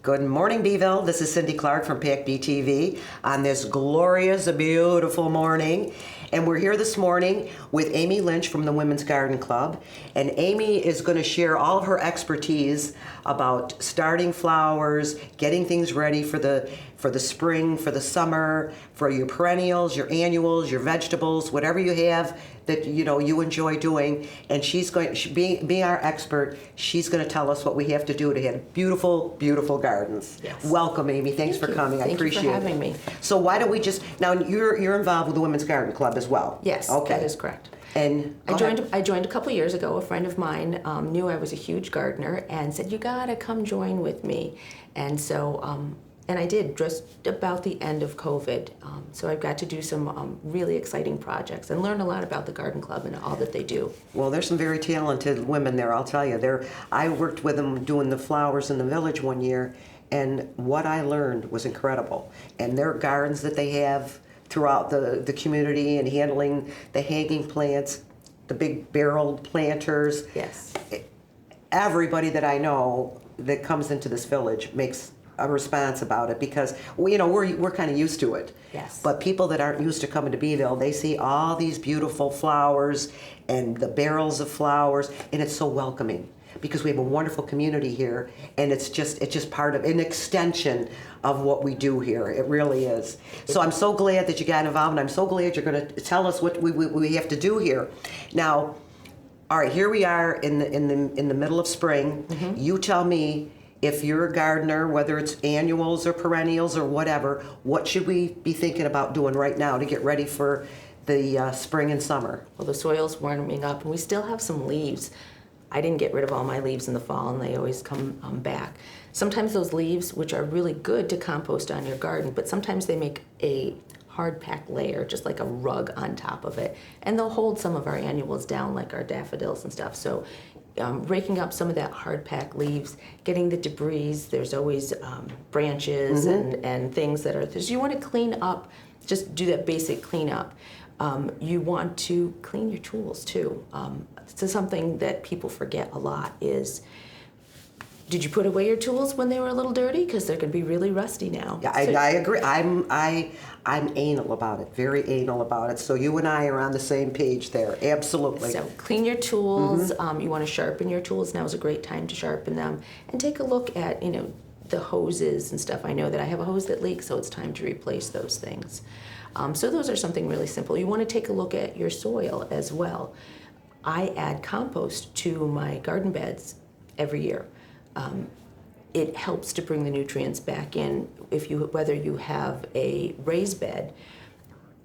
Good morning, Beeville. This is Cindy Clark from PAC-B TV on this glorious, beautiful morning. And we're here this morning with Amy Lynch from the Women's Garden Club. And Amy is going to share all of her expertise about starting flowers, getting things ready for the spring, for the summer, for your perennials, your annuals, your vegetables, whatever you have that you enjoy doing. And she's going to be our expert. She's going to tell us what we have to do to have beautiful, beautiful gardens. Yes. Welcome, Amy. Thanks for coming. I appreciate it. Thank you for having me. So why don't we just now? You're involved with the Women's Garden Club as well. Yes, okay. that is correct. And I joined a couple years ago. A friend of mine knew I was a huge gardener and said, "You gotta come join with me." And so, and I did just about the end of COVID. So I've got to do some really exciting projects and learn a lot about the garden club and all that they do. Well, there's some very talented women there. I'll tell you. I worked with them doing the flowers in the village one year, and what I learned was incredible. And their gardens that they have throughout the community and handling the hanging plants, the big barreled planters. Yes. Everybody that I know that comes into this village makes a response about it because we're kind of used to it. Yes. But people that aren't used to coming to Beeville, they see all these beautiful flowers and the barrels of flowers, and it's so welcoming because we have a wonderful community here, and it's just part of an extension of what we do here. It really is. So I'm so glad that you got involved, and I'm so glad you're going to tell us what we have to do here. Now, all right, here we are in the middle of spring. Mm-hmm. You tell me, if you're a gardener, whether it's annuals or perennials or whatever, what should we be thinking about doing right now to get ready for the spring and summer? Well, the soil's warming up, and we still have some leaves. I didn't get rid of all my leaves in the fall, and they always come back. Sometimes those leaves, which are really good to compost on your garden, but sometimes they make a hard packed layer, just like a rug on top of it, and they'll hold some of our annuals down, like our daffodils and stuff. So raking up some of that hard packed leaves, getting the debris. There's always branches mm-hmm. and things that are. So you want to clean up, just do that basic cleanup. You want to clean your tools too. So something that people forget a lot is, did you put away your tools when they were a little dirty? Because they're going to be really rusty now. Yeah, I agree. I'm anal about it, very anal about it. So you and I are on the same page there, absolutely. So clean your tools. Mm-hmm. You want to sharpen your tools. Now is a great time to sharpen them. And take a look at, the hoses and stuff. I know that I have a hose that leaks, so it's time to replace those things. So those are something really simple. You want to take a look at your soil as well. I add compost to my garden beds every year. It helps to bring the nutrients back in. Whether you have a raised bed,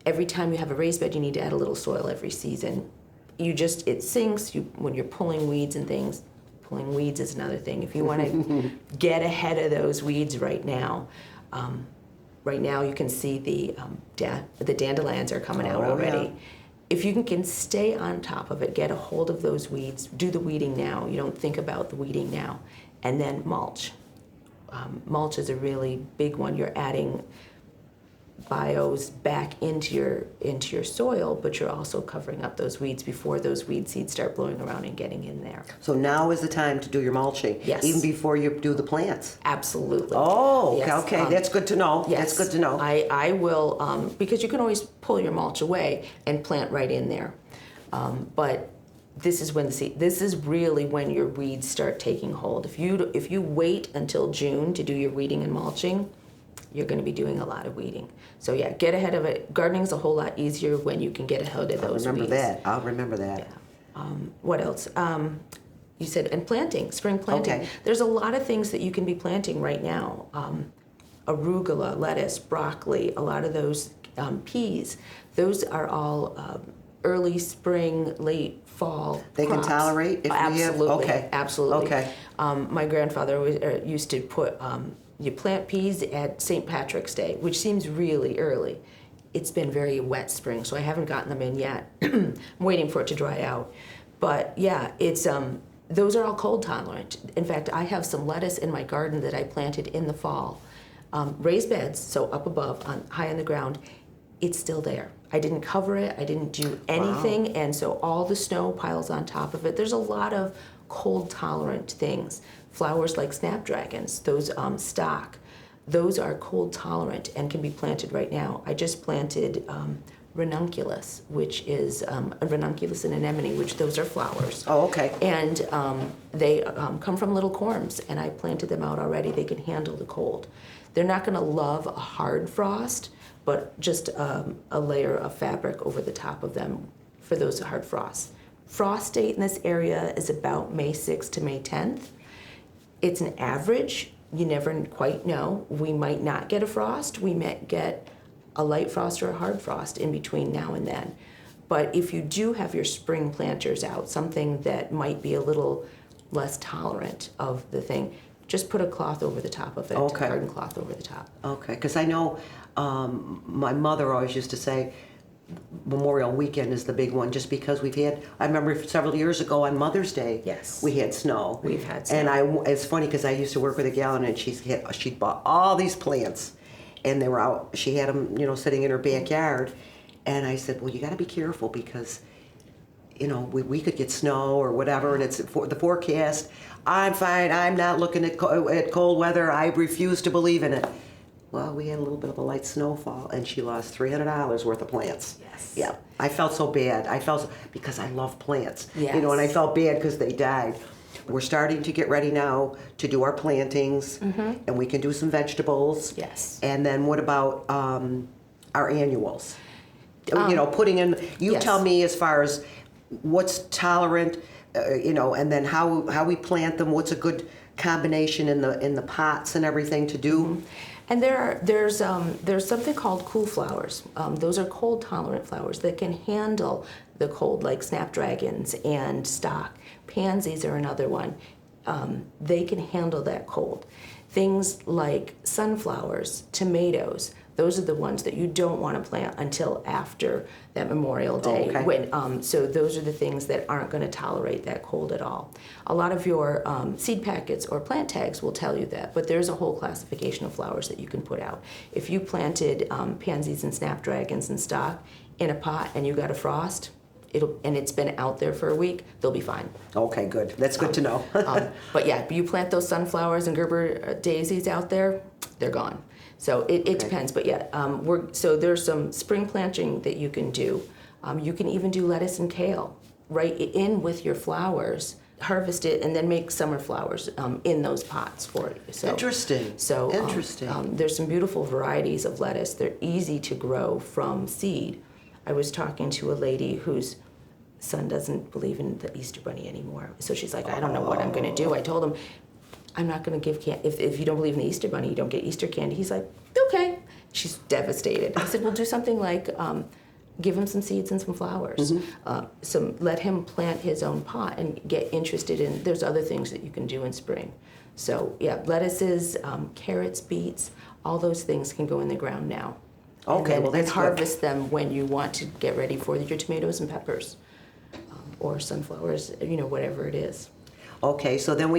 every time you have a raised bed, you need to add a little soil every season. It sinks when you're pulling weeds and things. Pulling weeds is another thing. If you want to get ahead of those weeds right now you can see the dandelions are coming out already. Yeah. If you can stay on top of it, get a hold of those weeds, do the weeding now. You don't think about the weeding now. And then mulch. Mulch is a really big one. You're adding bios back into your soil, but you're also covering up those weeds before those weed seeds start blowing around and getting in there. So now is the time to do your mulching. Yes. Even before you do the plants. Absolutely. Oh, yes. Okay. That's good to know. Yes. That's good to know. I will, because you can always pull your mulch away and plant right in there. But this is really when your weeds start taking hold. If you wait until June to do your weeding and mulching, you're going to be doing a lot of weeding. So yeah, get ahead of it. Gardening is a whole lot easier when you can get ahead of those weeds. I'll remember that. Yeah. What else? You said, and planting, spring planting. Okay. There's a lot of things that you can be planting right now. Arugula, lettuce, broccoli, a lot of those peas. Those are all early spring, late fall They crops. can tolerate if Absolutely. we have? Okay. Absolutely. Okay. My grandfather always used to put, you plant peas at St. Patrick's Day, which seems really early. It's been very wet spring, so I haven't gotten them in yet. I'm waiting for it to dry out. But yeah, it's those are all cold tolerant. In fact, I have some lettuce in my garden that I planted in the fall. Raised beds, so up above, high on the ground. It's still there. I didn't cover it, I didn't do anything, and so all the snow piles on top of it. There's a lot of cold tolerant things. Flowers like snapdragons, those stock, those are cold tolerant and can be planted right now. I just planted ranunculus, which is a ranunculus and anemone, which those are flowers. Oh, okay. And they come from little corms, and I planted them out already. They can handle the cold. They're not going to love a hard frost, but just a layer of fabric over the top of them for those hard frosts. Frost date in this area is about May 6th to May 10th. It's an average. You never quite know. We might not get a frost. We might get a light frost or a hard frost in between now and then. But if you do have your spring planters out, something that might be a little less tolerant of the thing, just put a cloth over the top of it, Okay. garden cloth over the top. Okay, because I know my mother always used to say Memorial Weekend is the big one, just because I remember several years ago on Mother's Day, Yes. we had snow. We've had snow. And it's funny because I used to work with a gal, and she'd bought all these plants, and they were out, she had them, sitting in her backyard, and I said, well, you got to be careful because, we could get snow or whatever, and it's the forecast. I'm fine, I'm not looking at cold weather, I refuse to believe in it. Well, we had a little bit of a light snowfall, and she lost $300 worth of plants. Yes. Yeah, I felt so bad. Because I love plants. Yes. And I felt bad because they died. We're starting to get ready now to do our plantings, and we can do some vegetables. Yes. And then what about our annuals? Putting in. You yes. tell me as far as what's tolerant, and then how we plant them. What's a good combination in the pots and everything to do. And there's something called cool flowers. Those are cold tolerant flowers that can handle the cold, like snapdragons and stock. Pansies are another one. They can handle that cold. Things like sunflowers, tomatoes, those are the ones that you don't want to plant until after that Memorial Day. Oh, okay. So those are the things that aren't going to tolerate that cold at all. A lot of your seed packets or plant tags will tell you that, but there's a whole classification of flowers that you can put out. If you planted pansies and snapdragons and stock in a pot and you got a frost, and it's been out there for a week, they'll be fine. Okay, good. That's good to know. But yeah, you plant those sunflowers and Gerber daisies out there, they're gone. So it depends, but yeah, so there's some spring planting that you can do. You can even do lettuce and kale right in with your flowers, harvest it, and then make summer flowers in those pots for you. So, Interesting. So Interesting. There's some beautiful varieties of lettuce. They're easy to grow from seed. I was talking to a lady whose son doesn't believe in the Easter Bunny anymore. So she's like, I don't know what I'm going to do. I told him, I'm not going to give candy. If you don't believe in the Easter Bunny, you don't get Easter candy. He's like, okay. She's devastated. I said, well, do something like give him some seeds and some flowers. Let him plant his own pot and get interested in, there's other things that you can do in spring. So yeah, lettuces, carrots, beets, all those things can go in the ground now. Okay, well, that's and harvest them when you want to get ready for your tomatoes and peppers, or sunflowers, whatever it is. Okay, so then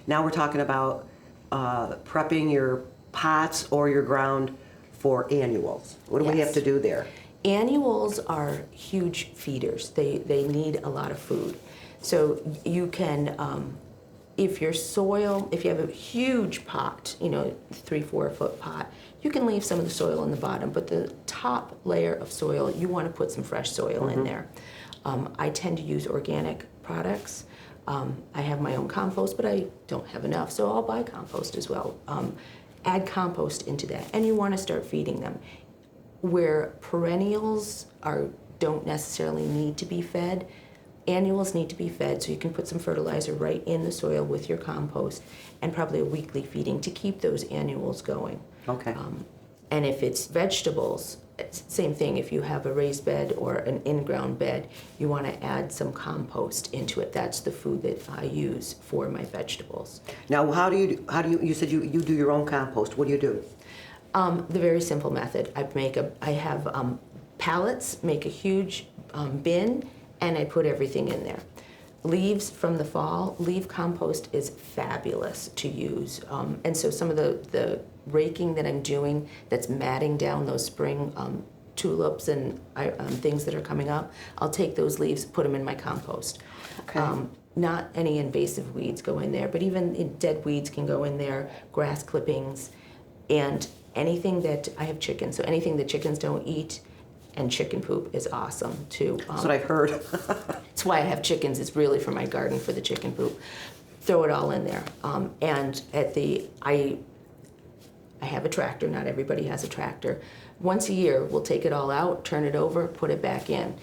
now we're talking about prepping your pots or your ground for annuals. What do we have to do there? Annuals are huge feeders. They need a lot of food. So you can, if you have a huge pot, 3-4 foot pot, you can leave some of the soil on the bottom, but the top layer of soil, you want to put some fresh soil in there. I tend to use organic products. I have my own compost, but I don't have enough, so I'll buy compost as well. Add compost into that, and you want to start feeding them. Where perennials don't necessarily need to be fed, annuals need to be fed, so you can put some fertilizer right in the soil with your compost, and probably a weekly feeding to keep those annuals going. Okay. And if it's vegetables, same thing. If you have a raised bed or an in-ground bed, you want to add some compost into it. That's the food that I use for my vegetables. Now, you said you do your own compost. What do you do? The very simple method. I have pallets, make a huge bin, and I put everything in there. Leaves from the fall, leaf compost is fabulous to use. And so some of the raking that I'm doing that's matting down those spring tulips and things that are coming up, I'll take those leaves, put them in my compost. Okay. Not any invasive weeds go in there, but even dead weeds can go in there, grass clippings, and anything that, I have chickens, so anything that chickens don't eat, and chicken poop is awesome too. That's what I've heard. That's why I have chickens. It's really for my garden for the chicken poop. Throw it all in there. And I have a tractor. Not everybody has a tractor. Once a year, we'll take it all out, turn it over, put it back in.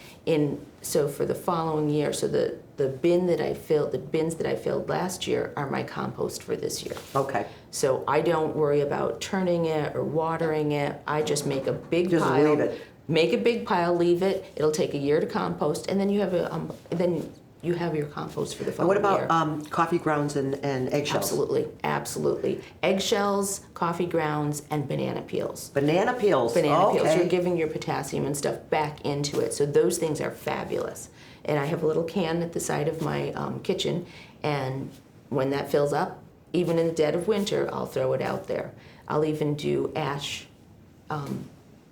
So for the following year, so the bins that I filled last year are my compost for this year. Okay. So I don't worry about turning it or watering it. I just make a big Just pile. leave it. Make a big pile, leave it. It'll take a year to compost, and then you have your compost for the And following what year. about coffee grounds and eggshells? Absolutely, absolutely. Eggshells, coffee grounds, and banana peels. Banana peels. Banana okay. peels. You're giving your potassium and stuff back into it. So those things are fabulous. And I have a little can at the side of my kitchen, and when that fills up, even in the dead of winter, I'll throw it out there. I'll even do ash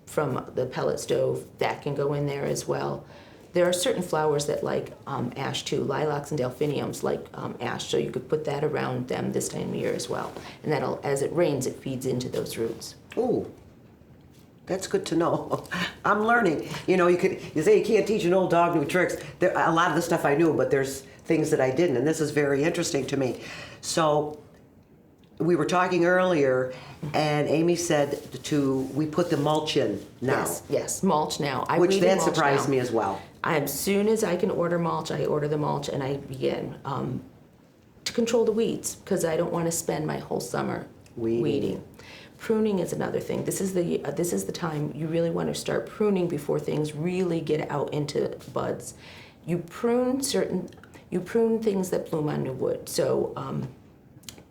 from the pellet stove. That can go in there as well. There are certain flowers that like ash too. Lilacs and delphiniums like ash, so you could put that around them this time of year as well. And that'll, as it rains, it feeds into those roots. Ooh, that's good to know. I'm learning. You know, you say you can't teach an old dog new tricks. A lot of the stuff I knew, but there's things that I didn't, and this is very interesting to me. So we were talking earlier, and Amy said we put the mulch in now. Yes, mulch now. Which that surprised me as well. As soon as I can order mulch, I order the mulch, and I begin to control the weeds, because I don't want to spend my whole summer weeding. Pruning is another thing. This is the time you really want to start pruning before things really get out into buds. You prune things that bloom on new wood. So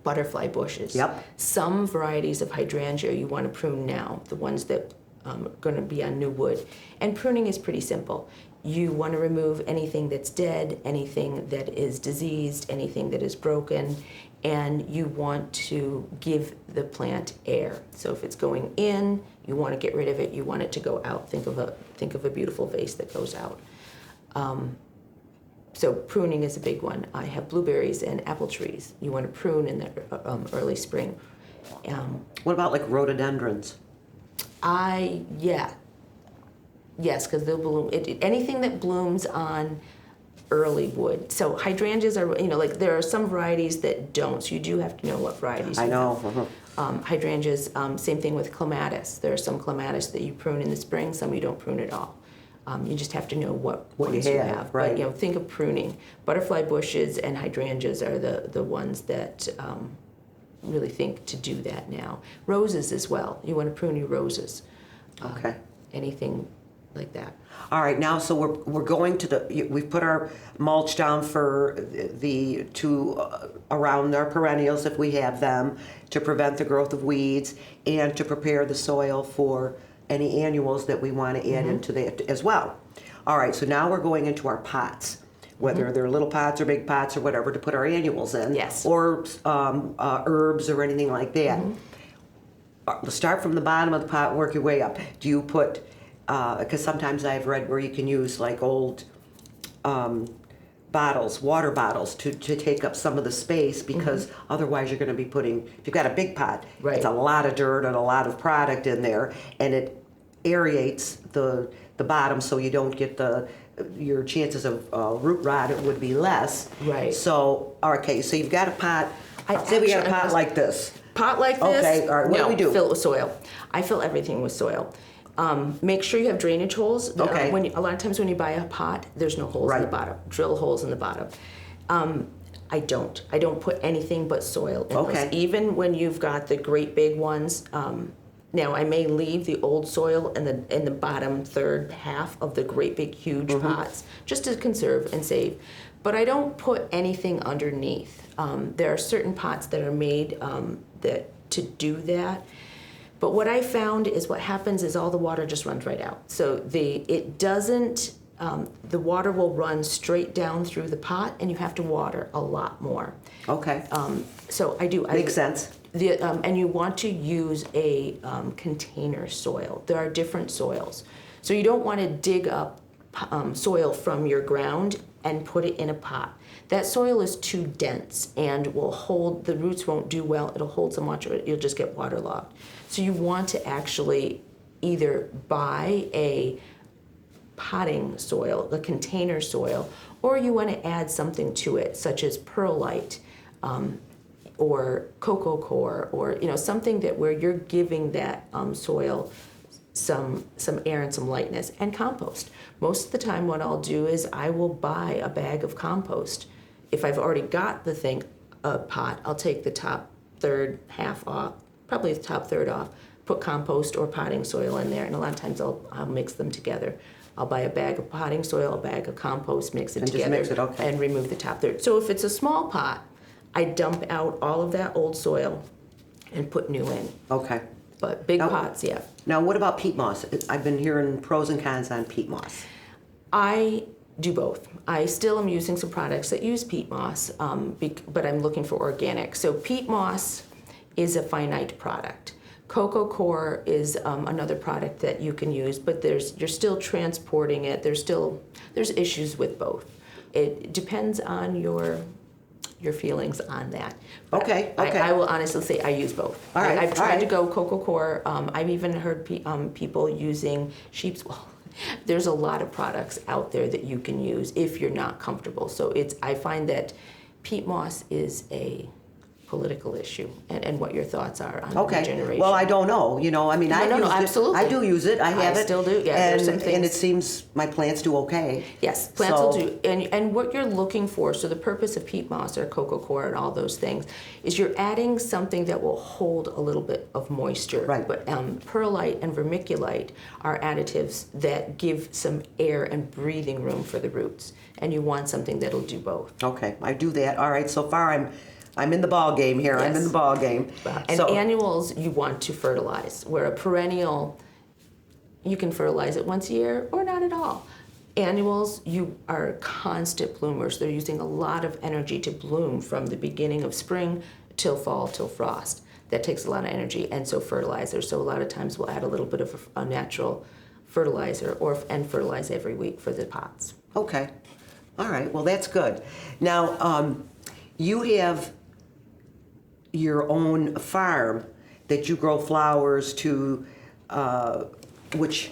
butterfly bushes. Yep. Some varieties of hydrangea you want to prune now, the ones that are going to be on new wood. And pruning is pretty simple. You want to remove anything that's dead, anything that is diseased, anything that is broken, and you want to give the plant air. So if it's going in, you want to get rid of it. You want it to go out. Think of a beautiful vase that goes out. So pruning is a big one. I have blueberries and apple trees. You want to prune in the early spring. What about like rhododendrons? Yes, because they'll bloom. Anything that blooms on early wood. So hydrangeas are, like there are some varieties that don't. So you do have to know what varieties. I you know. have. Hydrangeas. Same thing with clematis. There are some clematis that you prune in the spring. Some you don't prune at all. You just have to know what ones you have. Right. But think of pruning. Butterfly bushes and hydrangeas are the ones that really think to do that now. Roses as well. You want to prune your roses. Okay. Anything like that. All right, now so we're going to we've put our mulch down for around our perennials if we have them, to prevent the growth of weeds and to prepare the soil for any annuals that we want to add into that as well. All right, so now we're going into our pots, whether they're little pots or big pots or whatever, to put our annuals in. Yes. Or herbs or anything like that. Start from the bottom of the pot, work your way up. Do you put, because sometimes I've read where you can use like old bottles, water bottles, to take up some of the space, because otherwise you're going to be putting, if you've got a big pot, Right. it's a lot of dirt and a lot of product in there, and it aerates the bottom, so you don't get your chances of root rot would be less. Right. So, okay, so you've got a pot, say we got a pot like this. Pot like this? Okay, all right, what do we do? Fill it with soil. I fill everything with soil. Make sure you have drainage holes. Okay. A lot of times when you buy a pot, there's no holes in the Right. bottom. Drill holes in the bottom. I don't put anything but soil in Okay. those. Even when you've got the great big ones. Now I may leave the old soil in the bottom third half of the great big huge pots, just to conserve and save. But I don't put anything underneath. There are certain pots that are made to do that. But what I found is what happens is all the water just runs right out. So the water will run straight down through the pot, and you have to water a lot more. Okay. So I do. Makes sense. And you want to use a container soil. There are different soils. So you don't want to dig up soil from your ground and put it in a pot. That soil is too dense and will hold, the roots won't do well, it'll hold so much, or you'll just get waterlogged. So you want to actually either buy a potting soil, the container soil, or you want to add something to it, such as perlite, or cocoa core, or something that where you're giving that soil some air and some lightness, and compost. Most of the time what I'll do is I will buy a bag of compost. If I've already got the thing, a pot, I'll take the top third half off, probably the top third off, put compost or potting soil in there, and a lot of times I'll mix them together. I'll buy a bag of potting soil, a bag of compost, mix it together, just mix it, okay. and remove the top third. So if it's a small pot, I dump out all of that old soil and put new in. Okay. But big pots, yeah. Now, what about peat moss? I've been hearing pros and cons on peat moss. I do both. I still am using some products that use peat moss, but I'm looking for organic. So peat moss is a finite product. Cocoa core is another product that you can use, but you're still transporting it. There's issues with both. It depends on your feelings on that. But Okay. I will honestly say I use both. All right, I've all tried to right. go cocoa core. I've even heard people using sheep's wool. There's a lot of products out there that you can use if you're not comfortable. So I find that peat moss is a political issue, and what your thoughts are on regeneration. Well, I don't know. I mean, absolutely. I do use it. I have it. Still do. Yeah, and, there's some things. and it seems my plants do okay. Yes, plants will do. And what you're looking for, so the purpose of peat moss or cocoa core and all those things, is you're adding something that will hold a little bit of moisture. Right. But perlite and vermiculite are additives that give some air and breathing room for the roots. And you want something that'll do both. Okay, I do that. All right, so far I'm in the ball game here. Yes. I'm in the ball game. And annuals you want to fertilize, where a perennial, you can fertilize it once a year or not at all. Annuals, you are constant bloomers. They're using a lot of energy to bloom from the beginning of spring till fall, till frost. That takes a lot of energy, and so fertilizer. So a lot of times we'll add a little bit of a natural fertilizer and fertilize every week for the pots. Okay. All right, well, that's good. Now, you have your own farm that you grow flowers to, which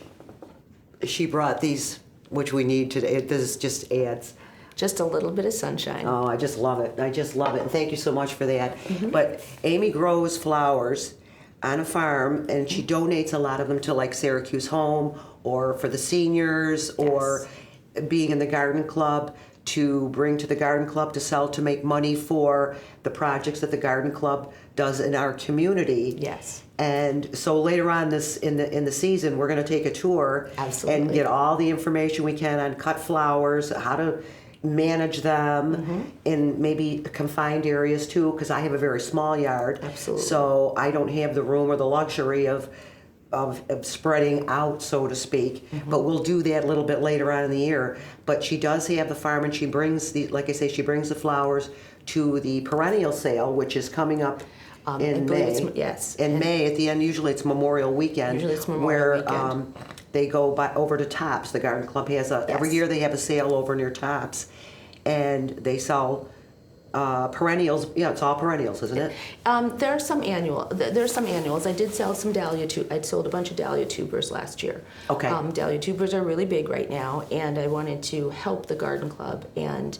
she brought these, which we need today. This just adds. Just a little bit of sunshine. Oh, I just love it. I just love it. And thank you so much for that. Mm-hmm. But Amy grows flowers on a farm, and she donates a lot of them to like Syracuse Home or for the seniors or being in the garden club, to bring to the garden club to sell, to make money for the projects that the garden club does in our community. Yes. And so later on in the season, we're going to take a tour. Absolutely. And get all the information we can on cut flowers, how to manage them in maybe confined areas too, because I have a very small yard. Absolutely. So I don't have the room or the luxury of spreading out, so to speak. But we'll do that a little bit later on in the year. But she does have the farm, and she brings like I say, she brings the flowers to the perennial sale, which is coming up in May. Yes. In May, at the end, usually it's Memorial Weekend. Usually it's Memorial where, Weekend. They go over to Tops. The garden club has every year they have a sale over near Tops, and they sell perennials. Yeah, it's all perennials, isn't it? There are some annuals. I did sell some dahlia I sold a bunch of dahlia tubers last year. Okay. Dahlia tubers are really big right now, and I wanted to help the garden club and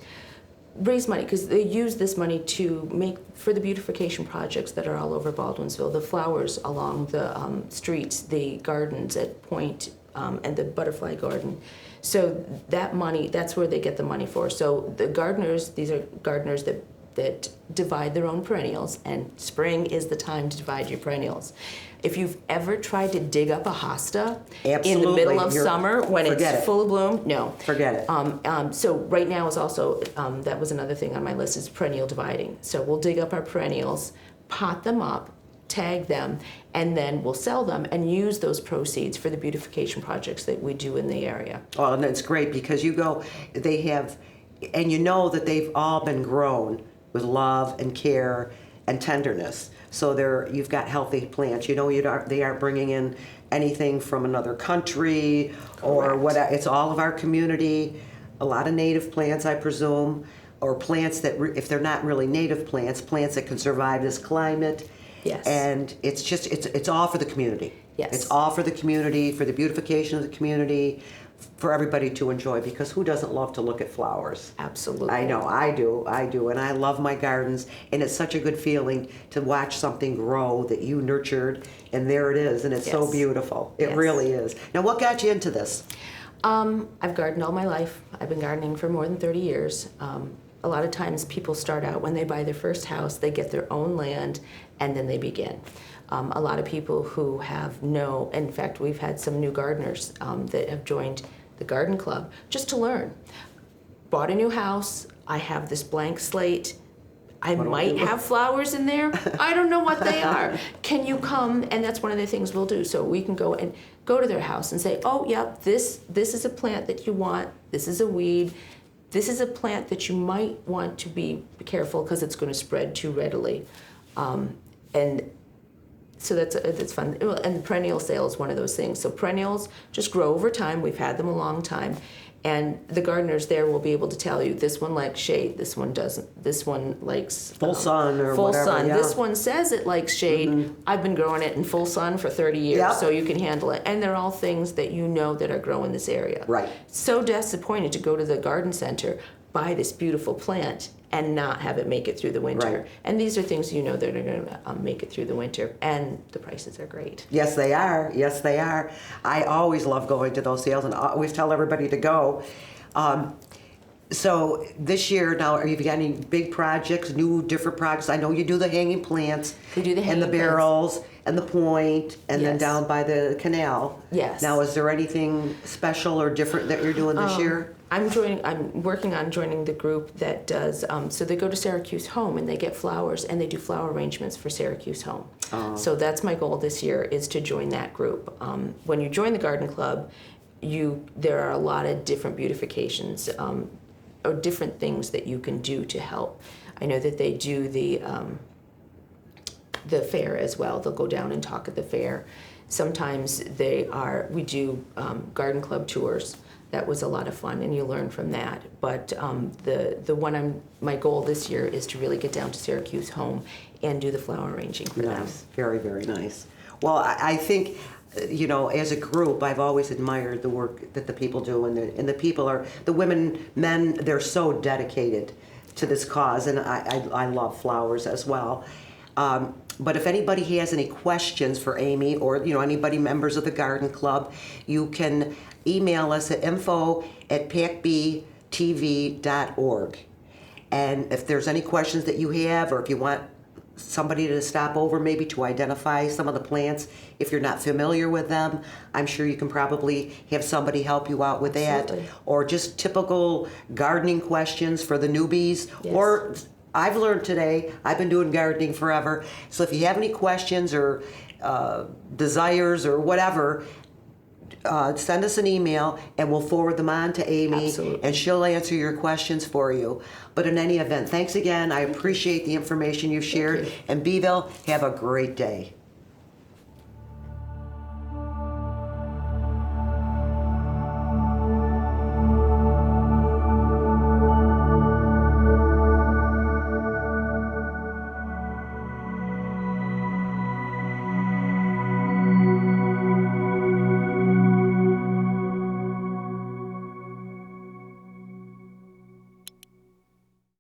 raise money, because they use this money to make for the beautification projects that are all over Baldwinsville, the flowers along the streets, the gardens at Point, and the butterfly garden. So that money, that's where they get the money for. So the gardeners, these are gardeners that divide their own perennials, and spring is the time to divide your perennials. If you've ever tried to dig up a hosta in the middle of summer when it's full of bloom, no. Forget it. So right now is also, that was another thing on my list, is perennial dividing. So we'll dig up our perennials, pot them up, tag them, and then we'll sell them and use those proceeds for the beautification projects that we do in the area. Oh, and that's great, because they have, and you know that they've all been grown with love and care and tenderness. So you've got healthy plants. They aren't bringing in anything from another country or Correct. what. It's all of our community. A lot of native plants, I presume, or plants that, if they're not really native plants that can survive this climate. Yes. And it's all for the community. Yes. It's all for the community, for the beautification of the community, for everybody to enjoy, because who doesn't love to look at flowers? Absolutely. I know, I do, and I love my gardens, and it's such a good feeling to watch something grow that you nurtured, and there it is, and it's so Yes. beautiful. It Yes. really is. Now, what got you into this? I've gardened all my life. I've been gardening for more than 30 years. A lot of times people start out when they buy their first house, they get their own land, and then they begin. A lot of people who in fact, we've had some new gardeners that have joined the garden club just to learn. Bought a new house, I have this blank slate, I might have flowers in there, I don't know what they are. Can you come? And that's one of the things we'll do. So we can go to their house and say, oh, yep, this is a plant that you want, this is a weed, this is a plant that you might want to be careful because it's going to spread too readily. And so that's fun. And perennial sale is one of those things. So perennials just grow over time. We've had them a long time. And the gardeners there will be able to tell you, this one likes shade, this one doesn't, this one likes Full sun or full whatever, sun. yeah. This one says it likes shade. I've been growing it in full sun for 30 years, Yep. so you can handle it. And they're all things that you know that are growing in this area. Right. So disappointed to go to the garden center, buy this beautiful plant, and not have it make it through the winter. Right. And these are things you know that are going to make it through the winter, and the prices are great. Yes, they are. Yes, they are. I always love going to those sales, and I always tell everybody to go. So this year, now, have you got any big projects, different projects? I know you do the hanging plants. We do the and the hanging barrels and the point, and then Yes. down by the canal. Yes. Now, is there anything special or different that you're doing this year? I'm working on joining the group that does, so they go to Syracuse Home and they get flowers and they do flower arrangements for Syracuse Home. So that's my goal this year, is to join that group. When you join the garden club, there are a lot of different beautifications or different things that you can do to help. I know that they do the fair as well. They'll go down and talk at the fair. Sometimes we do garden club tours. That was a lot of fun, and you learn from that. But my goal this year is to really get down to Syracuse Home and do the flower arranging for them. Nice. Very, very nice. Well, I think, as a group, I've always admired the work that the people do, and the people the women, men, they're so dedicated to this cause, and I love flowers as well. But if anybody has any questions for Amy, or anybody members of the garden club, you can email us at info@PAC-B-TV.org. And if there's any questions that you have, or if you want somebody to stop over maybe to identify some of the plants, if you're not familiar with them, I'm sure you can probably have somebody help you out with that. Absolutely. Or just typical gardening questions for the newbies. Yes. Or I've learned today, I've been doing gardening forever, so if you have any questions or desires or whatever, send us an email and we'll forward them on to Amy. Absolutely. And she'll answer your questions for you. But in any event, thanks again. I appreciate the information you've shared. you. And Beeville, have a great day.